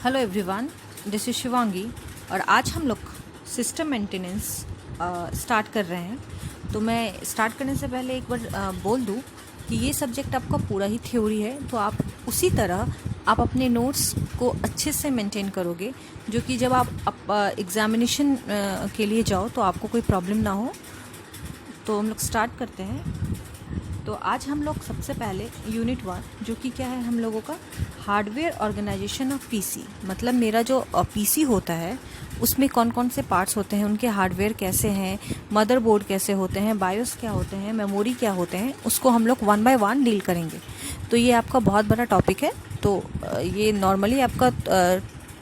Hello everyone, this is Shivangi और आज हम लोग सिस्टम मेंटेनेंस स्टार्ट कर रहे हैं। तो मैं स्टार्ट करने से पहले एक बार बोल दूं कि ये सब्जेक्ट आपका पूरा ही थ्योरी है, तो आप उसी तरह आप अपने नोट्स को अच्छे से मेंटेन करोगे, जो कि जब आप एग्ज़ामिनेशन के लिए जाओ तो आपको कोई प्रॉब्लम ना हो। तो हम लोग स्टार्ट करते हैं। तो आज हम लोग सबसे पहले यूनिट 1, जो कि क्या है हम लोगों का हार्डवेयर ऑर्गेनाइजेशन ऑफ पीसी, मतलब मेरा जो पीसी होता है उसमें कौन कौन से पार्ट्स होते हैं, उनके हार्डवेयर कैसे हैं, मदरबोर्ड कैसे होते हैं, बायोस क्या होते हैं, मेमोरी क्या होते हैं, उसको हम लोग 1 बाय 1 डील करेंगे। तो ये आपका बहुत बड़ा टॉपिक है। तो ये नॉर्मली आपका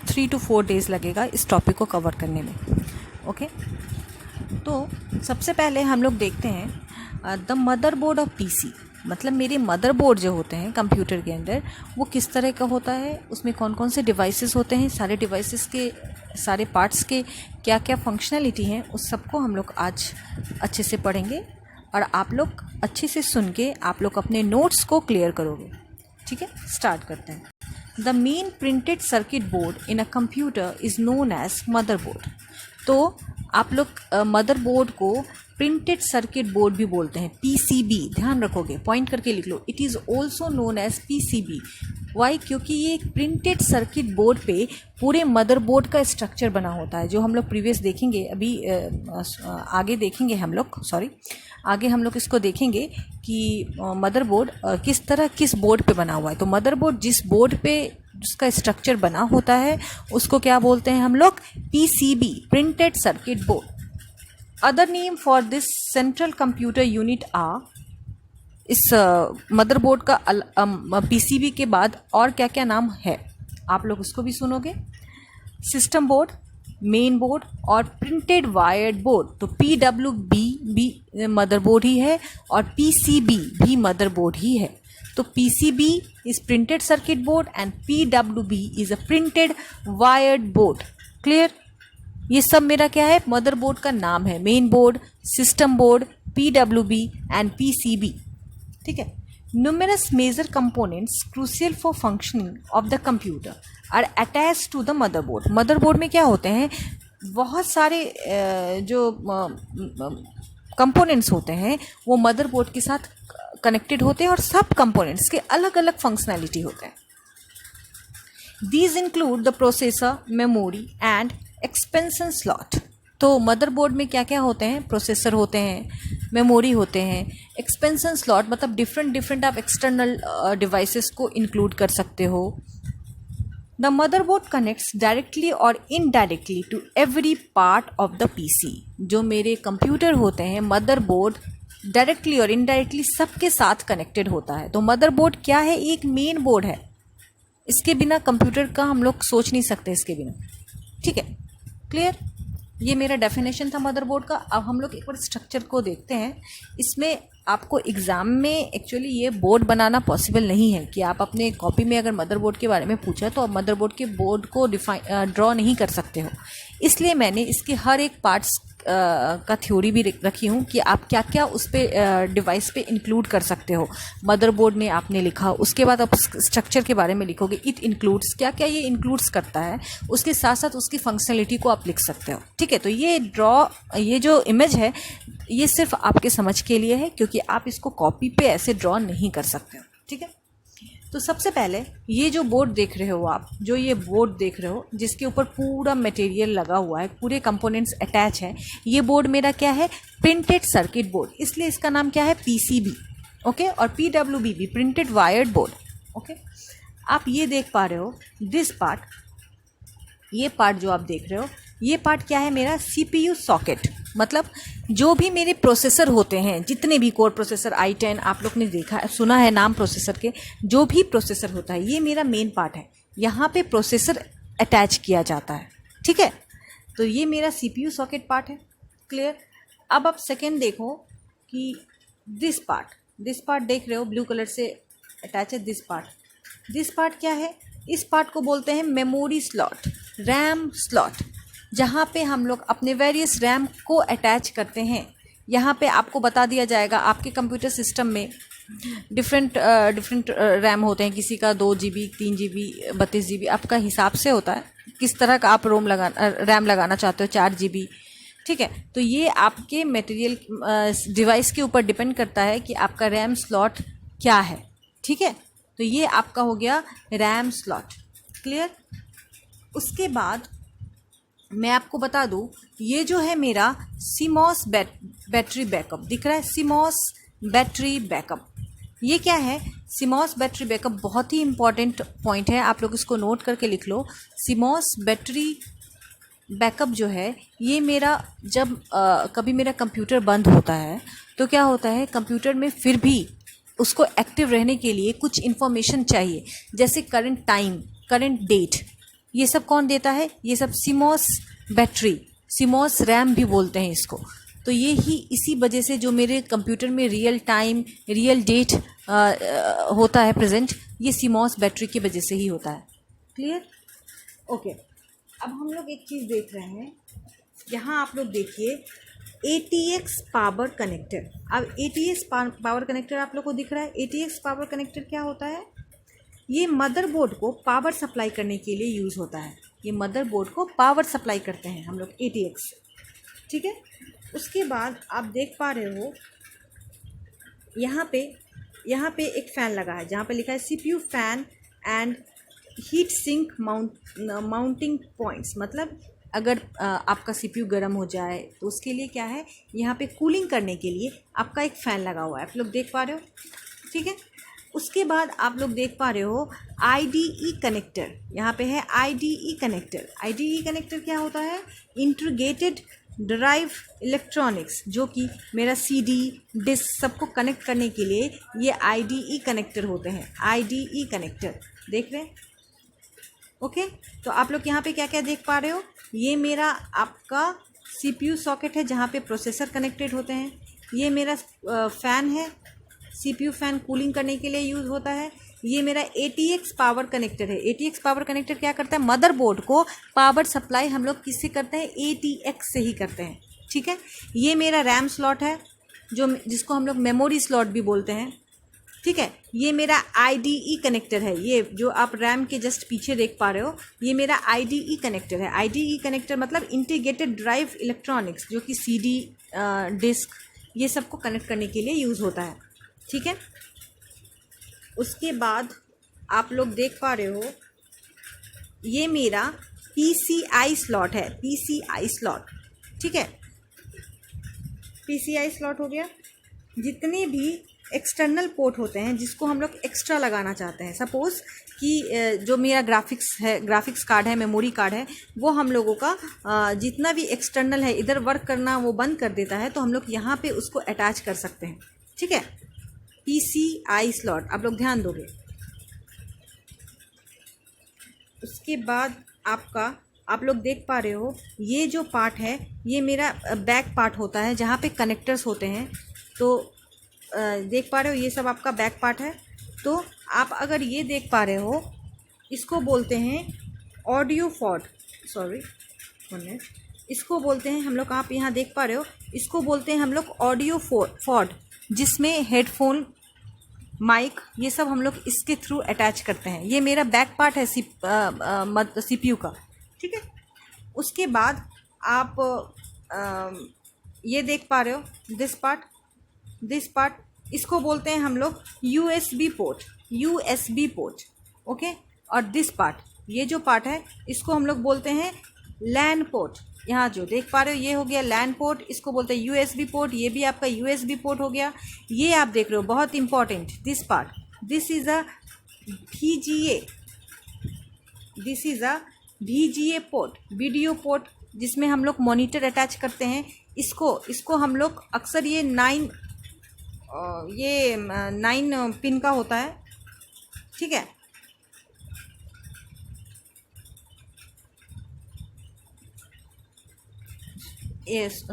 3 to 4 डेज़ लगेगा इस टॉपिक को कवर करने में। ओके, तो सबसे पहले हम लोग देखते हैं द मदरबोर्ड ऑफ पीसी, मतलब मेरे मदरबोर्ड जो होते हैं कंप्यूटर के अंदर वो किस तरह का होता है, उसमें कौन कौन से डिवाइसेस होते हैं, सारे डिवाइसेस के सारे पार्ट्स के क्या क्या फंक्शनैलिटी हैं, उस सबको हम लोग आज अच्छे से पढ़ेंगे और आप लोग अच्छे से सुन के आप लोग अपने नोट्स को क्लियर करोगे। ठीक है, स्टार्ट करते हैं। The main printed circuit board in a computer is known as motherboard. तो आप लोग मदरबोर्ड को प्रिंटेड सर्किट बोर्ड भी बोलते हैं, पीसीबी। ध्यान रखोगे, पॉइंट करके लिख लो, it is also known as PCB. Why? क्योंकि ये एक प्रिंटेड सर्किट बोर्ड पे पूरे मदरबोर्ड का स्ट्रक्चर बना होता है, जो हम लोग प्रीवियस देखेंगे। अभी आगे देखेंगे हम लोग, आगे हम लोग इसको देखेंगे कि मदरबोर्ड किस तरह किस बोर्ड पे बना हुआ है। तो मदरबोर्ड जिस बोर्ड पे जिसका स्ट्रक्चर बना होता है उसको क्या बोलते हैं हम लोग? PCB, printed circuit board. Other name for this central computer unit uh, इस मदरबोर्ड का पीसीबी के बाद और क्या क्या नाम है आप लोग उसको भी सुनोगे। सिस्टम बोर्ड, मेन बोर्ड और प्रिंटेड वायर्ड बोर्ड। तो पीडब्ल्यूबी भी मदरबोर्ड ही है और पीसीबी भी मदरबोर्ड ही है। तो PCB is printed circuit board and PWB is a printed wired board. Clear? ये सब मेरा क्या है? मदरबोर्ड का नाम है। Main board, system board, PWB and PCB. ठीक है। Numerous major components crucial for functioning of the computer are attach to the motherboard. Motherboard में क्या होते हैं? बहुत सारे जो कंपोनेंट्स होते हैं वो मदरबोर्ड के साथ कनेक्टेड होते हैं और सब कंपोनेंट्स के अलग अलग फंक्शनैलिटी होते हैं। These include the processor, memory and expansion slot। तो मदरबोर्ड में क्या क्या होते हैं? प्रोसेसर होते हैं, मेमोरी होते हैं, एक्सपेंशन स्लॉट, मतलब डिफरेंट आप एक्सटर्नल डिवाइसेस को इंक्लूड कर सकते हो। द मदरबोर्ड कनेक्ट्स डायरेक्टली और indirectly to every part of the PC. जो मेरे कंप्यूटर होते हैं, मदरबोर्ड डायरेक्टली और इनडायरेक्टली सबके साथ कनेक्टेड होता है। तो मदरबोर्ड क्या है? एक मेन बोर्ड है, इसके बिना कंप्यूटर का हम लोग सोच नहीं सकते इसके बिना। ठीक है, क्लियर? ये मेरा डेफिनेशन था मदरबोर्ड का। अब हम लोग एक बार स्ट्रक्चर को देखते हैं। इसमें आपको एग्ज़ाम में एक्चुअली ये बोर्ड बनाना पॉसिबल नहीं है कि आप अपने कॉपी में अगर मदरबोर्ड के बारे में पूछा तो आप मदरबोर्ड के बोर्ड को ड्रॉ नहीं कर सकते हो। इसलिए मैंने इसके हर एक पार्ट्स का थ्योरी भी रखी हूँ कि आप क्या क्या उस पर डिवाइस पे इंक्लूड कर सकते हो। मदरबोर्ड ने आपने लिखा, उसके बाद आप स्ट्रक्चर के बारे में लिखोगे, इट इंक्लूड्स, क्या क्या ये इंक्लूड्स करता है, उसके साथ साथ उसकी फंक्शनलिटी को आप लिख सकते हो। ठीक है, तो ये जो इमेज है ये सिर्फ आपके समझ के लिए है, क्योंकि आप इसको कॉपी पे ऐसे ड्रॉ नहीं कर सकते हो। ठीक है, तो सबसे पहले ये जो बोर्ड देख रहे हो आप, जो ये बोर्ड देख रहे हो जिसके ऊपर पूरा मटेरियल लगा हुआ है, पूरे कंपोनेंट्स अटैच है, ये बोर्ड मेरा क्या है? प्रिंटेड सर्किट बोर्ड, इसलिए इसका नाम क्या है? पीसीबी। ओके, और पीडब्ल्यूबी भी प्रिंटेड वायर्ड बोर्ड। ओके, आप ये देख पा रहे हो दिस पार्ट, ये पार्ट जो आप देख रहे हो, ये पार्ट क्या है मेरा? CPU socket. मतलब जो भी मेरे प्रोसेसर होते हैं, जितने भी कोर प्रोसेसर i10 आप लोग ने देखा सुना है नाम प्रोसेसर के, जो भी प्रोसेसर होता है ये मेरा मेन पार्ट है। यहाँ पे प्रोसेसर अटैच किया जाता है। ठीक है, तो ये मेरा सीपीयू सॉकेट पार्ट है। क्लियर? अब आप सेकेंड देखो कि दिस पार्ट देख रहे हो ब्लू कलर से अटैच है। दिस पार्ट क्या है? इस पार्ट को बोलते हैं मेमोरी स्लॉट, रैम स्लॉट, जहाँ पे हम लोग अपने वेरियस रैम को अटैच करते हैं। यहाँ पे आपको बता दिया जाएगा आपके कंप्यूटर सिस्टम में डिफरेंट रैम होते हैं, किसी का 2 GB 3 GB 32 GB आपका हिसाब से होता है, किस तरह का आप रैम लगाना चाहते हो, 4 GB, ठीक है। तो ये आपके मटेरियल डिवाइस के ऊपर डिपेंड करता है कि आपका रैम स्लॉट क्या है, ठीक है। तो ये आपका हो गया रैम स्लॉट, क्लियर। उसके बाद मैं आपको बता दूं, ये जो है मेरा CMOS बैटरी बैकअप दिख रहा है, CMOS बैटरी बैकअप। ये क्या है? CMOS बैटरी बैकअप बहुत ही इंपॉर्टेंट पॉइंट है, आप लोग इसको नोट करके लिख लो। CMOS बैटरी बैकअप जो है ये मेरा जब कभी मेरा कंप्यूटर बंद होता है तो क्या होता है, कंप्यूटर में फिर भी उसको एक्टिव रहने के लिए कुछ इन्फॉर्मेशन चाहिए, जैसे करंट टाइम, करंट डेट, ये सब कौन देता है? ये सब CMOS बैटरी, CMOS रैम भी बोलते हैं इसको। तो ये ही इसी वजह से जो मेरे कंप्यूटर में रियल टाइम, रियल डेट होता है प्रेजेंट, ये CMOS बैटरी की वजह से ही होता है, क्लियर। ओके, अब हम लोग एक चीज़ देख रहे हैं, यहाँ आप लोग देखिए ATX पावर कनेक्टर। अब ATX पावर कनेक्टर आप लोग को दिख रहा है। ATX पावर कनेक्टर क्या होता है? ये मदरबोर्ड को पावर सप्लाई करने के लिए यूज़ होता है। ये मदरबोर्ड को पावर सप्लाई करते हैं हम लोग ATX, ठीक है। उसके बाद आप देख पा रहे हो यहाँ पे एक फ़ैन लगा है जहाँ पे लिखा है CPU fan and heat sink mounting points. मतलब अगर आपका CPU गर्म हो जाए तो उसके लिए क्या है, यहाँ पे कूलिंग करने के लिए आपका एक फ़ैन लगा हुआ है, आप लोग देख पा रहे हो, ठीक है। उसके बाद आप लोग देख पा रहे हो IDE कनेक्टर, यहाँ पे है IDE कनेक्टर। IDE कनेक्टर क्या होता है? इंटीग्रेटेड ड्राइव इलेक्ट्रॉनिक्स, जो कि मेरा CD डिस्क सबको कनेक्ट करने के लिए ये IDE कनेक्टर होते हैं। IDE कनेक्टर देख रहे हैं, ओके। तो आप लोग यहाँ पे क्या क्या देख पा रहे हो, ये मेरा आपका CPU सॉकेट है जहाँ पे प्रोसेसर कनेक्टेड होते हैं। ये मेरा फ़ैन है, CPU फ़ैन कूलिंग करने के लिए यूज़ होता है। ये मेरा ATX पावर कनेक्टर है। ATX पावर कनेक्टर क्या करता है? मदरबोर्ड को पावर सप्लाई हम लोग किससे करते हैं? ATX से ही करते हैं, ठीक है। ये मेरा रैम स्लॉट है जिसको हम लोग मेमोरी स्लॉट भी बोलते हैं, ठीक है। ये मेरा IDE कनेक्टर है, ये जो आप रैम के जस्ट पीछे देख पा रहे हो, ये मेरा IDE कनेक्टर है। IDE कनेक्टर मतलब इंटीग्रेटेड ड्राइव इलेक्ट्रॉनिक्स, जो कि CD डिस्क ये सबको कनेक्ट करने के लिए यूज़ होता है, ठीक है। उसके बाद आप लोग देख पा रहे हो ये मेरा PCI स्लॉट है, PCI स्लॉट, ठीक है। PCI स्लॉट हो गया। जितने भी एक्सटर्नल पोर्ट होते हैं जिसको हम लोग एक्स्ट्रा लगाना चाहते हैं, सपोज़ कि जो मेरा ग्राफिक्स कार्ड है, मेमोरी कार्ड है, वो हम लोगों का जितना भी एक्सटर्नल है इधर वर्क करना वो बंद कर देता है, तो हम लोग यहाँ पे उसको अटैच कर सकते हैं, ठीक है। PCI स्लॉट आप लोग ध्यान दोगे। उसके बाद आप लोग देख पा रहे हो ये जो पार्ट है ये मेरा बैक पार्ट होता है जहाँ पे कनेक्टर्स होते हैं। तो देख पा रहे हो ये सब आपका बैक पार्ट है। तो आप अगर ये देख पा रहे हो इसको बोलते हैं ऑडियो फॉड, इसको बोलते हैं हम लोग, आप यहाँ देख पा रहे हो इसको बोलते हैं हम लोग ऑडियो फॉड, जिसमें हेडफोन, माइक ये सब हम लोग इसके थ्रू अटैच करते हैं। ये मेरा बैक पार्ट है CPU का, ठीक है। उसके बाद आप ये देख पा रहे हो दिस पार्ट, इसको बोलते हैं हम लोग USB पोर्ट, ओके। और दिस पार्ट, ये जो पार्ट है इसको हम लोग बोलते हैं LAN पोर्ट। यहाँ जो देख पा रहे हो ये हो गया LAN पोर्ट, इसको बोलते हैं USB पोर्ट, ये भी आपका USB पोर्ट हो गया। ये आप देख रहे हो बहुत important, this part, this is a VGA port, video port, जिसमें हम लोग मॉनिटर अटैच करते हैं। इसको हम लोग अक्सर ये 9 पिन का होता है, ठीक है।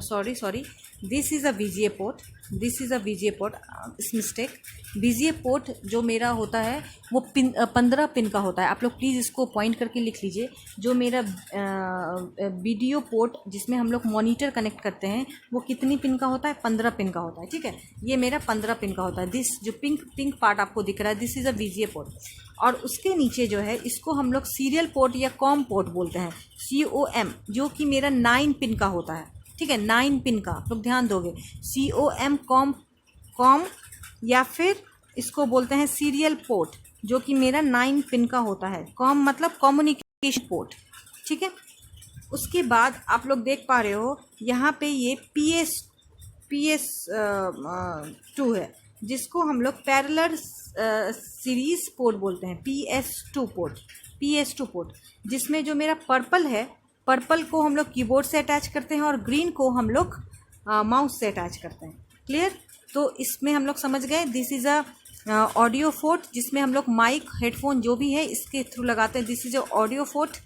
Sorry, this is a VGA port, इस मिस्टेक। बीजीए पोर्ट जो मेरा होता है वो 15 पिन का होता है। आप लोग प्लीज़ इसको पॉइंट करके लिख लीजिए। जो मेरा वीडियो पोर्ट जिसमें हम लोग मॉनिटर कनेक्ट करते हैं वो कितनी पिन का होता है? 15 पिन का होता है। ठीक है, ये मेरा 15 पिन का होता है। दिस जो पिंक पार्ट आपको दिख रहा है, this is a VGA port. और उसके नीचे जो है इसको हम लोग सीरियल पोर्ट या कॉम पोर्ट बोलते हैं, COM, जो कि मेरा 9 पिन का होता है। ठीक है, 9 पिन का, आप लोग ध्यान दोगे। COM कॉम या फिर इसको बोलते हैं सीरियल पोर्ट, जो कि मेरा 9 पिन का होता है। कॉम मतलब कम्युनिकेशन पोर्ट। ठीक है, उसके बाद आप लोग देख पा रहे हो यहाँ पे ये PS2 है, जिसको हम लोग पैरेलल सीरीज पोर्ट बोलते हैं, PS2 पोर्ट, जिसमें जो मेरा पर्पल है, पर्पल को हम लोग कीबोर्ड से अटैच करते हैं और ग्रीन को हम लोग माउस से अटैच करते हैं। क्लियर? तो इसमें हम लोग समझ गए this is a audio port, जिसमें हम लोग माइक, हेडफोन जो भी है इसके थ्रू लगाते हैं। This is a audio port.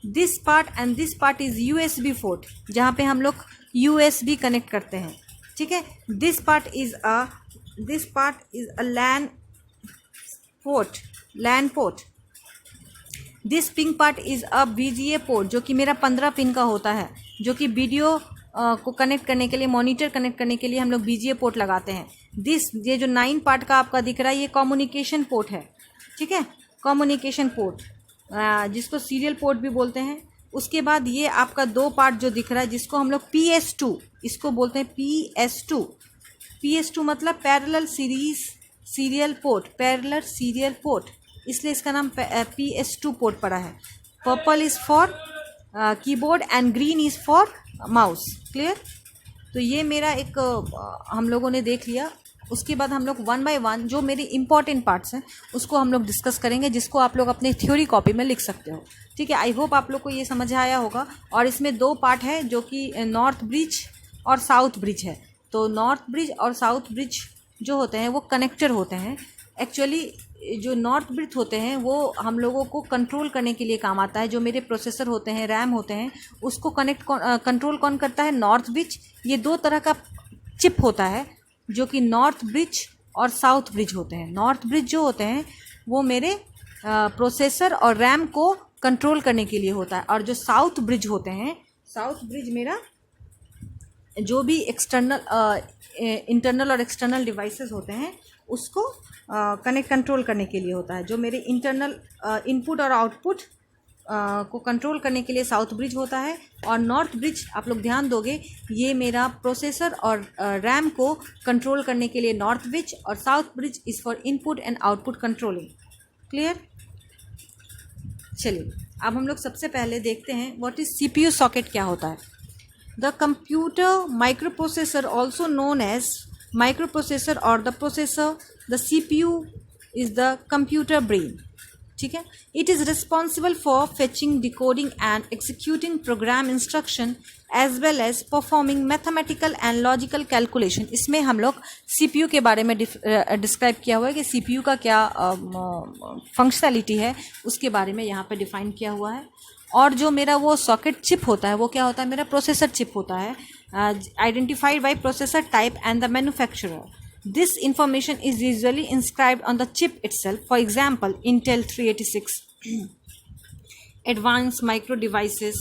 This part and this part is USB port, जहाँ पे हम लोग USB कनेक्ट करते हैं। ठीक है, this part is a LAN port. This pink part is a VGA port, जो कि मेरा 15 पिन का होता है, जो कि वीडियो को कनेक्ट करने के लिए, मॉनिटर कनेक्ट करने के लिए हम लोग VGA पोर्ट लगाते हैं। ये जो 9 पार्ट का आपका दिख रहा है ये कम्युनिकेशन पोर्ट है। ठीक है, कम्युनिकेशन पोर्ट, जिसको सीरियल पोर्ट भी बोलते हैं। उसके बाद ये आपका 2 पार्ट जो दिख रहा है, जिसको हम लोग PS2, इसको बोलते हैं PS2 मतलब पैरेलल सीरियल पोर्ट, इसलिए इसका नाम PS2 पोर्ट पड़ा है। Purple is for keyboard and green is for mouse. Clear? तो ये मेरा एक हम लोगों ने देख लिया। उसके बाद हम लोग 1 बाय 1 जो मेरे इंपॉर्टेंट पार्ट्स हैं उसको हम लोग डिस्कस करेंगे, जिसको आप लोग अपने थ्योरी कॉपी में लिख सकते हो। ठीक है, आई होप आप लोग को ये समझ आया होगा। और इसमें 2 पार्ट है, जो कि नॉर्थ ब्रिज और साउथ ब्रिज है। तो नॉर्थ ब्रिज और साउथ ब्रिज जो होते हैं वो कनेक्टर होते हैं। एक्चुअली जो नॉर्थ ब्रिज होते हैं वो हम लोगों को कंट्रोल करने के लिए काम आता है। जो मेरे प्रोसेसर होते हैं, रैम होते हैं, उसको कंट्रोल कौन करता है? North bridge. ये 2 तरह का चिप होता है, जो कि नॉर्थ ब्रिज और साउथ ब्रिज होते हैं। नॉर्थ ब्रिज जो होते हैं वो मेरे प्रोसेसर और रैम को कंट्रोल करने के लिए होता है, और जो साउथ ब्रिज होते हैं, साउथ ब्रिज मेरा जो भी इंटरनल और एक्सटर्नल डिवाइसेस होते हैं उसको कंट्रोल करने के लिए होता है। जो मेरे इंटरनल इनपुट और आउटपुट को कंट्रोल करने के लिए साउथ ब्रिज होता है। और नॉर्थ ब्रिज आप लोग ध्यान दोगे, ये मेरा प्रोसेसर और रैम को कंट्रोल करने के लिए नॉर्थ ब्रिज, और south bridge is for input and output controlling. Clear? चलिए अब हम लोग सबसे पहले देखते हैं व्हाट इज CPU सॉकेट क्या होता है। The computer microprocessor also known as microprocessor और the processor, the CPU is the computer brain. ठीक है, it is responsible for fetching, decoding and executing program instruction as well as performing mathematical and logical calculation. इसमें हम लोग CPU के बारे में describe किया हुआ है कि CPU का क्या फंक्शनैलिटी है, उसके बारे में यहाँ पे डिफाइन किया हुआ है। और जो मेरा वो सॉकेट चिप होता है वो क्या होता है? मेरा प्रोसेसर चिप होता है, identified by processor type and the manufacturer. This information is usually inscribed on the chip itself. For example, Intel 386, Advanced Micro Devices,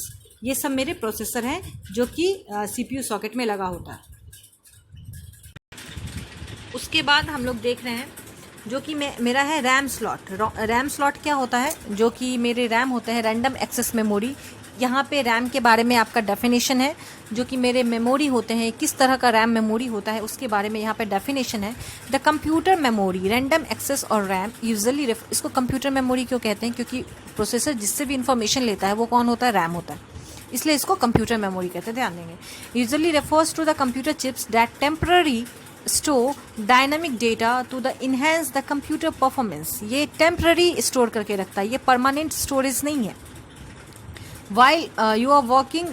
ये सब मेरे प्रोसेसर हैं जो कि CPU सॉकेट में लगा होता है। उसके बाद हम लोग देख रहे हैं जो कि मेरा है रैम स्लॉट। रैम स्लॉट क्या होता है? जो कि मेरे रैम होते हैं रैंडम एक्सेस मेमोरी। यहाँ पे रैम के बारे में आपका डेफिनेशन है, जो कि मेरे मेमोरी होते हैं, किस तरह का रैम मेमोरी होता है उसके बारे में यहाँ पे डेफिनेशन है। The computer memory, random access और रैम यूजुअली इसको कंप्यूटर मेमोरी क्यों कहते हैं? क्योंकि प्रोसेसर जिससे भी इंफॉर्मेशन लेता है वो कौन होता है? रैम होता है, इसलिए इसको कंप्यूटर मेमोरी कहते हैं। ध्यान देंगे, usually refers to the computer chips that temporary store dynamic data to the enhance the computer performance. ये टेम्पररी स्टोर करके रखता है, ये परमानेंट स्टोरेज नहीं है। while you are working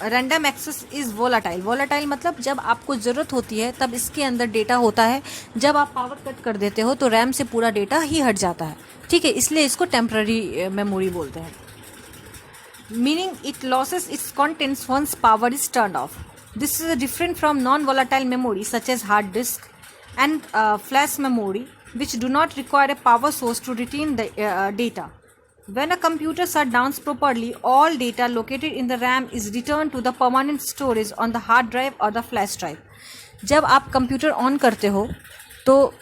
random access is volatile. Volatile मतलब जब आपको ज़रूरत होती है तब इसके अंदर डेटा होता है, जब आप पावर कट कर देते हो तो रैम से पूरा डेटा ही हट जाता है। ठीक है, इसलिए इसको टेम्पररी मेमोरी बोलते हैं। Meaning it loses its contents once power is turned off. This is different from non volatile memory such as hard disk and flash memory which do not require a power source to retain the data. When a computer shutdowns properly, all data located in the RAM is returned to the permanent storage on the hard drive or the flash drive. जब आप computer on करते हो तो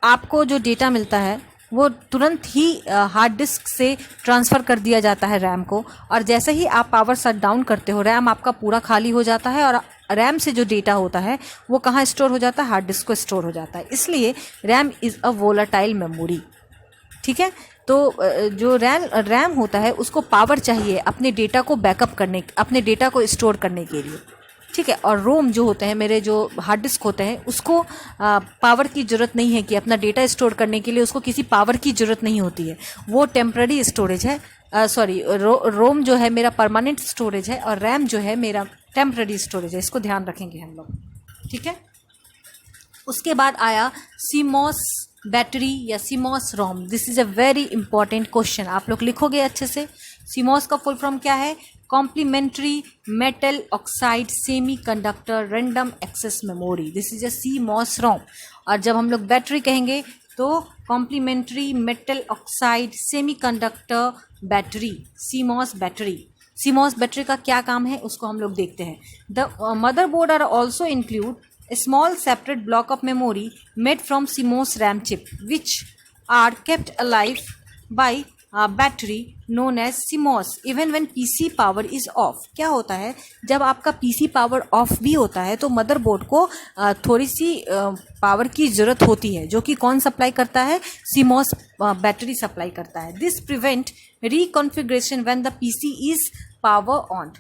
आपको जो data मिलता है वो तुरंत ही हार्ड डिस्क से ट्रांसफ़र कर दिया जाता है रैम को, और जैसे ही आप पावर शट डाउन करते हो रैम आपका पूरा खाली हो जाता है, और रैम से जो डेटा होता है वो कहाँ स्टोर हो जाता है, हार्ड डिस्क को स्टोर हो जाता है। इसलिए RAM is a volatile memory. ठीक है, तो जो रैम होता है उसको पावर चाहिए अपने डेटा को बैकअप करने, अपने डेटा को स्टोर करने के लिए। ठीक है, और रोम जो होते हैं, मेरे जो हार्ड डिस्क होते हैं, उसको पावर की ज़रूरत नहीं है कि अपना डेटा स्टोर करने के लिए उसको किसी पावर की ज़रूरत नहीं होती है, वो टेम्पररी स्टोरेज है। रोम जो है मेरा परमानेंट स्टोरेज है और रैम जो है मेरा टेम्पररी स्टोरेज है। इसको ध्यान रखेंगे हम लोग। ठीक है, उसके बाद आया सीमॉस बैटरी या CMOS ROM. This is a very important question, आप लोग लिखोगे अच्छे से। सीमॉस का फुल फॉर्म क्या है? Complementary metal oxide semiconductor random access memory. This is a CMOS ROM. और जब हम लोग बैटरी कहेंगे तो complementary metal oxide semiconductor battery, CMOS battery. CMOS battery का क्या काम है उसको हम लोग देखते हैं। The motherboard are also include a small separate block of memory made from CMOS RAM chip which are kept alive by a battery known as CMOS even when PC power is off। क्या होता है, जब आपका PC power of भी होता है तो motherboard को थोड़ी सी पावर की ज़रूरत होती है, जो कि कौन सप्लाई करता है? CMOS बैटरी सप्लाई करता है। This prevent reconfiguration when the PC is power on.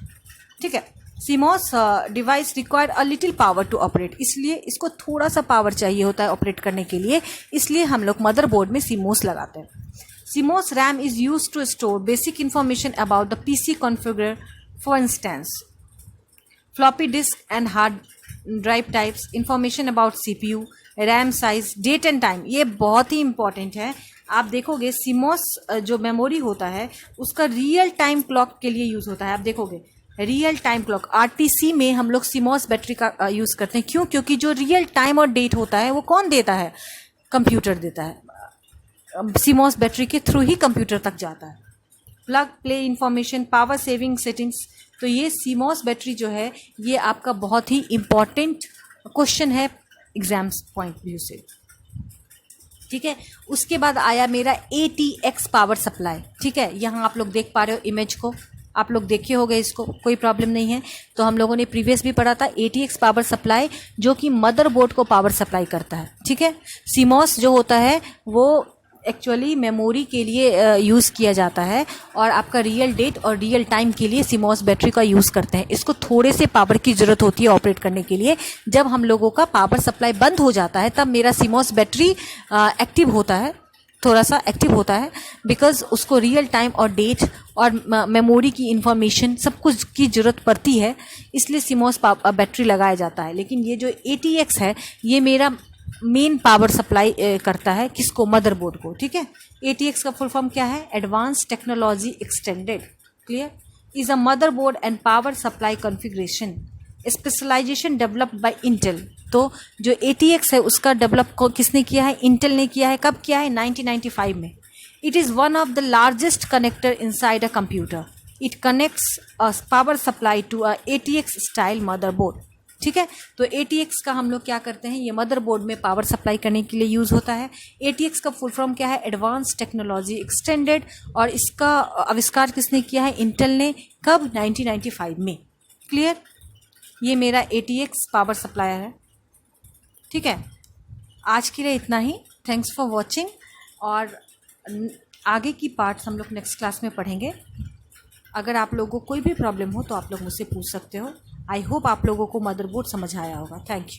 ठीक है, CMOS device require a little power to operate, इसलिए इसको थोड़ा सा पावर चाहिए होता है ऑपरेट करने के लिए, इसलिए हम लोग मदरबोर्ड में CMOS लगाते हैं। CMOS RAM is used to store basic information about the PC configure, for instance floppy disk and hard drive types, information about CPU, RAM size, date and time। ये बहुत ही इंपॉर्टेंट है। आप देखोगे CMOS जो memory होता है उसका real time clock के लिए यूज़ होता है। आप देखोगे रियल टाइम क्लॉक RTC में हम लोग CMOS बैटरी का यूज़ करते हैं। क्यों? क्योंकि जो रियल टाइम और डेट होता है वो कौन देता है? कंप्यूटर देता है। CMOS बैटरी के थ्रू ही कंप्यूटर तक जाता है। Plug play information, power saving settings. तो ये CMOS बैटरी जो है ये आपका बहुत ही इम्पॉर्टेंट क्वेश्चन है एग्जाम्स पॉइंट व्यू से। ठीक है, उसके बाद आया मेरा ATX पावर सप्लाई। ठीक है, यहाँ आप लोग देख पा रहे हो इमेज को, आप लोग देखे होंगे, इसको कोई प्रॉब्लम नहीं है। तो हम लोगों ने प्रीवियस भी पढ़ा था ATX पावर सप्लाई, जो कि मदरबोर्ड को पावर सप्लाई करता है। ठीक है, CMOS जो होता है वो एक्चुअली मेमोरी के लिए यूज़ किया जाता है, और आपका रियल डेट और रियल टाइम के लिए CMOS बैटरी का यूज़ करते हैं। इसको थोड़े से पावर की ज़रूरत होती है ऑपरेट करने के लिए। जब हम लोगों का पावर सप्लाई बंद हो जाता है तब मेरा CMOS बैटरी एक्टिव होता है, थोड़ा सा एक्टिव होता है, बिकॉज उसको रियल टाइम और डेट और मेमोरी की इंफॉर्मेशन सब कुछ की ज़रूरत पड़ती है, इसलिए CMOS बैटरी लगाया जाता है। लेकिन ये जो ATX है ये मेरा मेन पावर सप्लाई करता है, किसको? मदरबोर्ड को। ठीक है, ATX का फुल फॉर्म क्या है? Advance technology extended. Clear? Is a motherboard and power supply configuration specialisation developed by Intel. तो जो ATX है उसका डेवलप किसने किया है? इंटेल ने किया है। कब किया है? 1995 में। It is one of the largest connector inside a computer. It connects a power supply to a ATX style motherboard. ठीक है, तो ATX का हम लोग क्या करते हैं? ये मदरबोर्ड में पावर सप्लाई करने के लिए यूज़ होता है। ATX का फुल फॉर्म क्या है? एडवांस टेक्नोलॉजी एक्सटेंडेड, और इसका आविष्कार किसने किया है? इंटेल ने। कब? 1995 में। क्लियर? ये मेरा ATX पावर सप्लायर है। ठीक है, आज के लिए इतना ही। थैंक्स फॉर वॉचिंग, और आगे की पार्ट्स हम लोग नेक्स्ट क्लास में पढ़ेंगे। अगर आप लोगों को कोई भी प्रॉब्लम हो तो आप लोग मुझसे पूछ सकते हो। आई होप आप लोगों को मदरबोर्ड समझ आया होगा। Thank you.